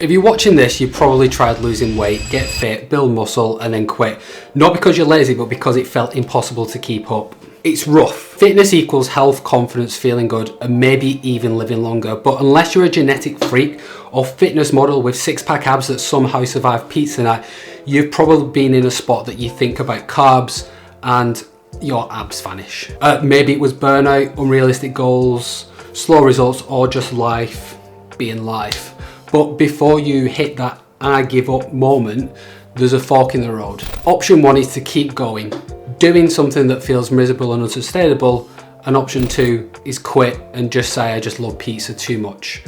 If you're watching this, you've probably tried losing weight, get fit, build muscle, and then quit. Not because you're lazy, but because it felt impossible to keep up. It's rough. Fitness equals health, confidence, feeling good, and maybe even living longer. But unless you're a genetic freak or fitness model with six-pack abs that somehow survived pizza night, you've probably been in a spot that you think about carbs and your abs vanish. Maybe it was burnout, unrealistic goals, slow results, or just life being life. But before you hit that I give up moment, there's a fork in the road. Option one is to keep going, doing something that feels miserable and unsustainable, and option two is quit and just say I just love pizza too much.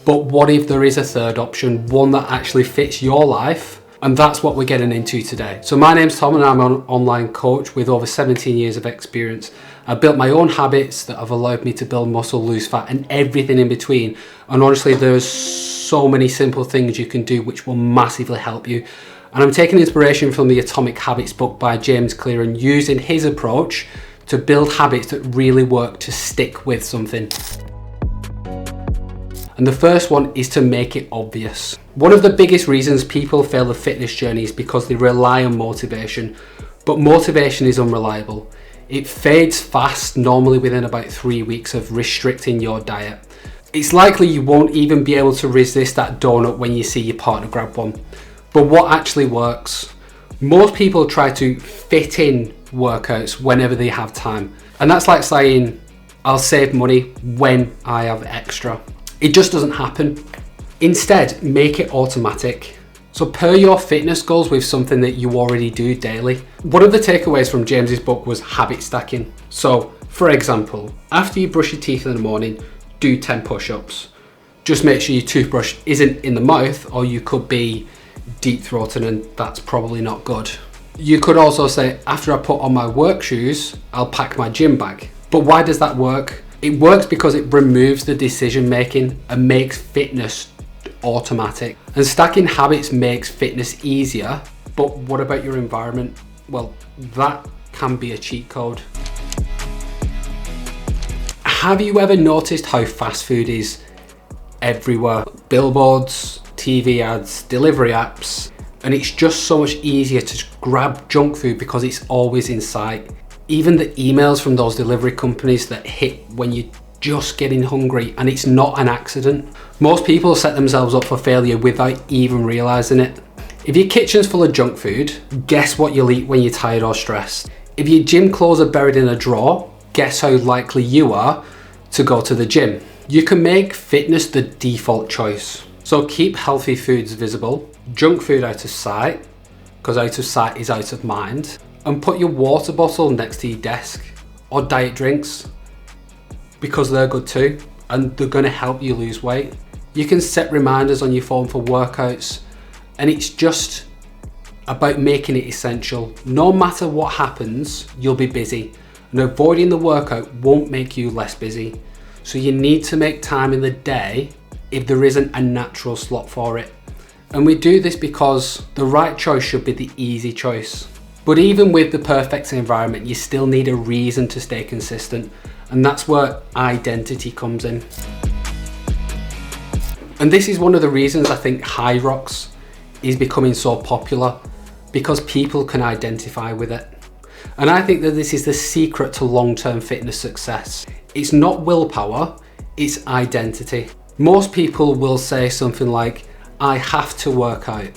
But what if there is a third option, one that actually fits your life? And that's what we're getting into today. So my name's Tom and I'm an online coach with over 17 years of experience. I've built my own habits that have allowed me to build muscle, lose fat, and everything in between. And honestly, there's so many simple things you can do which will massively help you. And I'm taking inspiration from the Atomic Habits book by James Clear and using his approach to build habits that really work to stick with something. And the first one is to make it obvious. One of the biggest reasons people fail the fitness journey is because they rely on motivation, but motivation is unreliable. It fades fast, normally within about 3 weeks of restricting your diet. It's likely you won't even be able to resist that donut when you see your partner grab one. But what actually works? Most people try to fit in workouts whenever they have time. And that's like saying, I'll save money when I have extra. It just doesn't happen. Instead, make it automatic. So pair your fitness goals with something that you already do daily. One of the takeaways from James's book was habit stacking. So for example, after you brush your teeth in the morning, do 10 push-ups. Just make sure your toothbrush isn't in the mouth, or you could be deep throating and that's probably not good. You could also say, after I put on my work shoes, I'll pack my gym bag. But why does that work? It works because it removes the decision making and makes fitness automatic. And stacking habits makes fitness easier. But what about your environment? Well, that can be a cheat code. Have you ever noticed how fast food is everywhere? Billboards, TV ads, delivery apps, and it's just so much easier to grab junk food because it's always in sight. Even the emails from those delivery companies that hit when you're just getting hungry, and it's not an accident. Most people set themselves up for failure without even realizing it. If your kitchen's full of junk food, guess what you'll eat when you're tired or stressed? If your gym clothes are buried in a drawer, guess how likely you are to go to the gym? You can make fitness the default choice. So keep healthy foods visible, junk food out of sight, because out of sight is out of mind. And put your water bottle next to your desk, or diet drinks, because they're good too and they're going to help you lose weight. You can set reminders on your phone for workouts, and it's just about making it essential. No matter what happens, you'll be busy, and avoiding the workout won't make you less busy. So you need to make time in the day if there isn't a natural slot for it. And we do this because the right choice should be the easy choice. But even with the perfect environment, you still need a reason to stay consistent. And that's where identity comes in. And this is one of the reasons I think High Rocks is becoming so popular, because people can identify with it. And I think that this is the secret to long-term fitness success. It's not willpower, it's identity. Most people will say something like, I have to work out.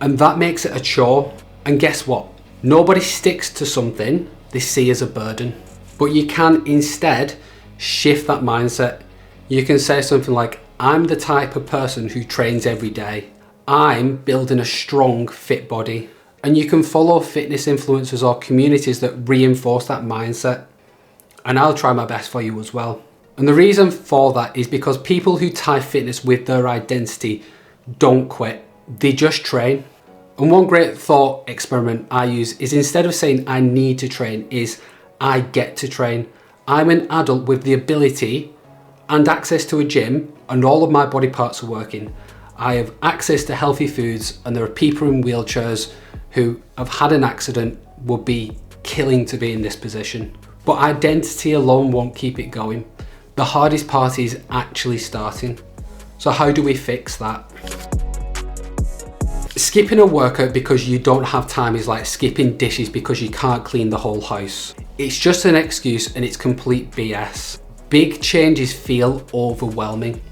And that makes it a chore. And guess what? Nobody sticks to something they see as a burden. But you can instead shift that mindset. You can say something like, I'm the type of person who trains every day. I'm building a strong, fit body. And you can follow fitness influencers or communities that reinforce that mindset. And I'll try my best for you as well. And the reason for that is because people who tie fitness with their identity don't quit, they just train. And one great thought experiment I use is, instead of saying I need to train, is I get to train. I'm an adult with the ability and access to a gym, and all of my body parts are working. I have access to healthy foods, and there are people in wheelchairs who have had an accident, would be killing to be in this position. But identity alone won't keep it going. The hardest part is actually starting. So how do we fix that? Skipping a workout because you don't have time is like skipping dishes because you can't clean the whole house. It's just an excuse and it's complete BS. Big changes feel overwhelming,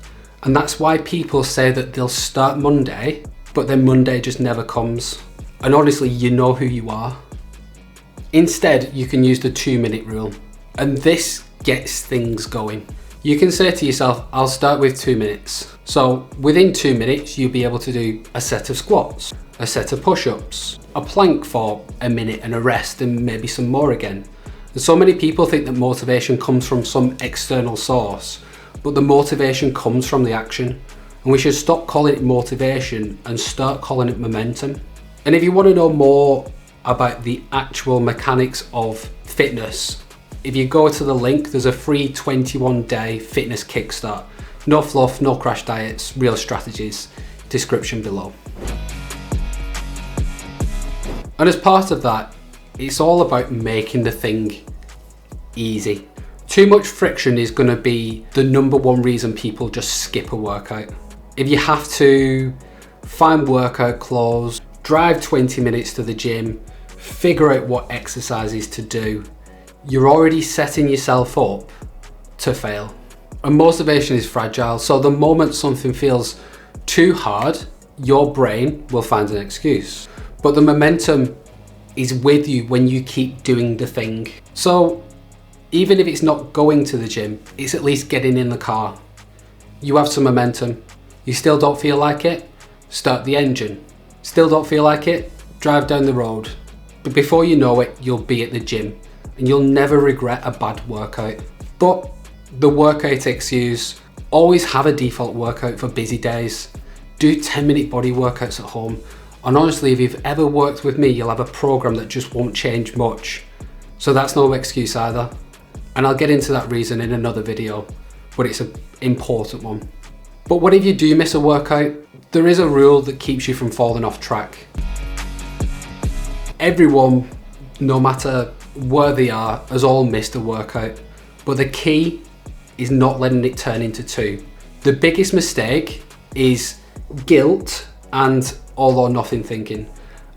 and that's why people say that they'll start Monday, but then Monday just never comes. And honestly, you know who you are. Instead, you can use the 2-minute rule, and this gets things going. You can say to yourself, I'll start with 2 minutes. So within 2 minutes, you'll be able to do a set of squats, a set of push-ups, a plank for a minute and a rest, and maybe some more again. And so many people think that motivation comes from some external source, but the motivation comes from the action. And we should stop calling it motivation and start calling it momentum. And if you want to know more about the actual mechanics of fitness, if you go to the link, there's a free 21-day fitness kickstart. No fluff, no crash diets, real strategies. Description below. And as part of that, it's all about making the thing easy. Too much friction is going to be the #1 reason people just skip a workout. If you have to find workout clothes, drive 20 minutes to the gym, figure out what exercises to do, you're already setting yourself up to fail. And motivation is fragile, so the moment something feels too hard, your brain will find an excuse. But the momentum is with you when you keep doing the thing. So even if it's not going to the gym, it's at least getting in the car. You have some momentum. You still don't feel like it? Start the engine. Still don't feel like it? Drive down the road. But before you know it, you'll be at the gym and you'll never regret a bad workout. But the workout excuse, always have a default workout for busy days. Do 10-minute body workouts at home. And honestly, if you've ever worked with me, you'll have a program that just won't change much. So that's no excuse either. And I'll get into that reason in another video, but it's an important one. But what if you do miss a workout? There is a rule that keeps you from falling off track. Everyone, no matter where they are, has all missed a workout. But the key is not letting it turn into two. The biggest mistake is guilt and all or nothing thinking.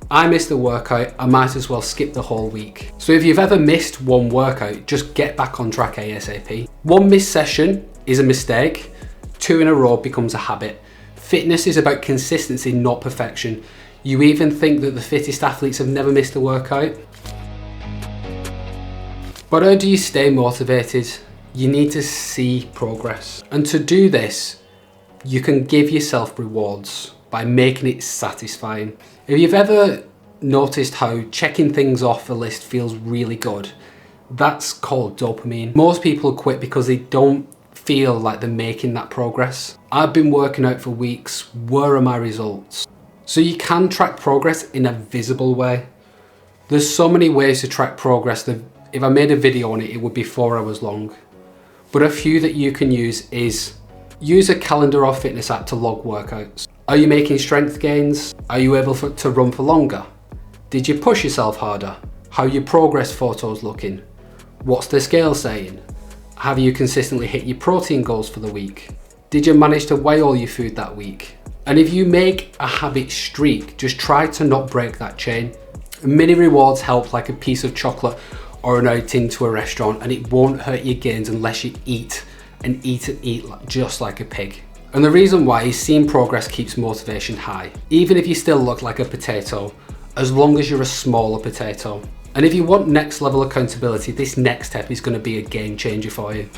I missed a workout, I might as well skip the whole week. So if you've ever missed one workout, just get back on track ASAP. One missed session is a mistake, 2 in a row becomes a habit. Fitness is about consistency, not perfection. You even think that the fittest athletes have never missed a workout? But how do you stay motivated? You need to see progress. And to do this, you can give yourself rewards by making it satisfying. If you've ever noticed how checking things off a list feels really good, that's called dopamine. Most people quit because they don't feel like they're making that progress. I've been working out for weeks, where are my results? So you can track progress in a visible way. There's so many ways to track progress that if I made a video on it, it would be 4 hours long. But a few that you can use is use a calendar or fitness app to log workouts. Are you making strength gains? Are you able to run for longer? Did you push yourself harder? How are your progress photos looking? What's the scale saying? Have you consistently hit your protein goals for the week? Did you manage to weigh all your food that week? And if you make a habit streak, just try to not break that chain. Mini rewards help, like a piece of chocolate or an outing to a restaurant, and it won't hurt your gains unless you eat and eat and eat just like a pig. And the reason why is seeing progress keeps motivation high. Even if you still look like a potato, as long as you're a smaller potato. And if you want next level accountability, this next step is going to be a game changer for you.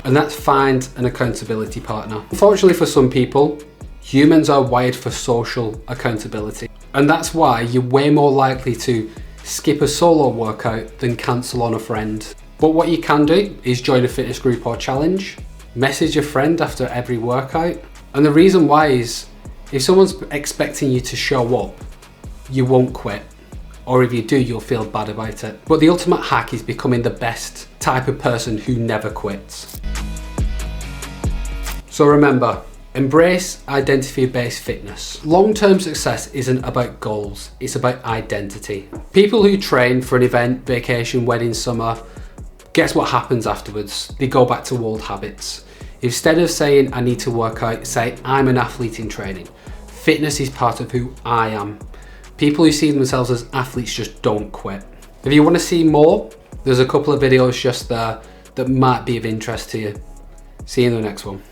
And that's find an accountability partner. Unfortunately for some people, humans are wired for social accountability. And that's why you're way more likely to skip a solo workout than cancel on a friend. But what you can do is join a fitness group or challenge, message a friend after every workout. And the reason why is if someone's expecting you to show up, you won't quit. Or if you do, you'll feel bad about it. But the ultimate hack is becoming the best type of person who never quits. So remember, embrace identity-based fitness. Long-term success isn't about goals, it's about identity. People who train for an event, vacation, wedding, summer, guess what happens afterwards? They go back to old habits. Instead of saying, I need to work out, say, I'm an athlete in training. Fitness is part of who I am. People who see themselves as athletes just don't quit. If you want to see more, there's a couple of videos just there that might be of interest to you. See you in the next one.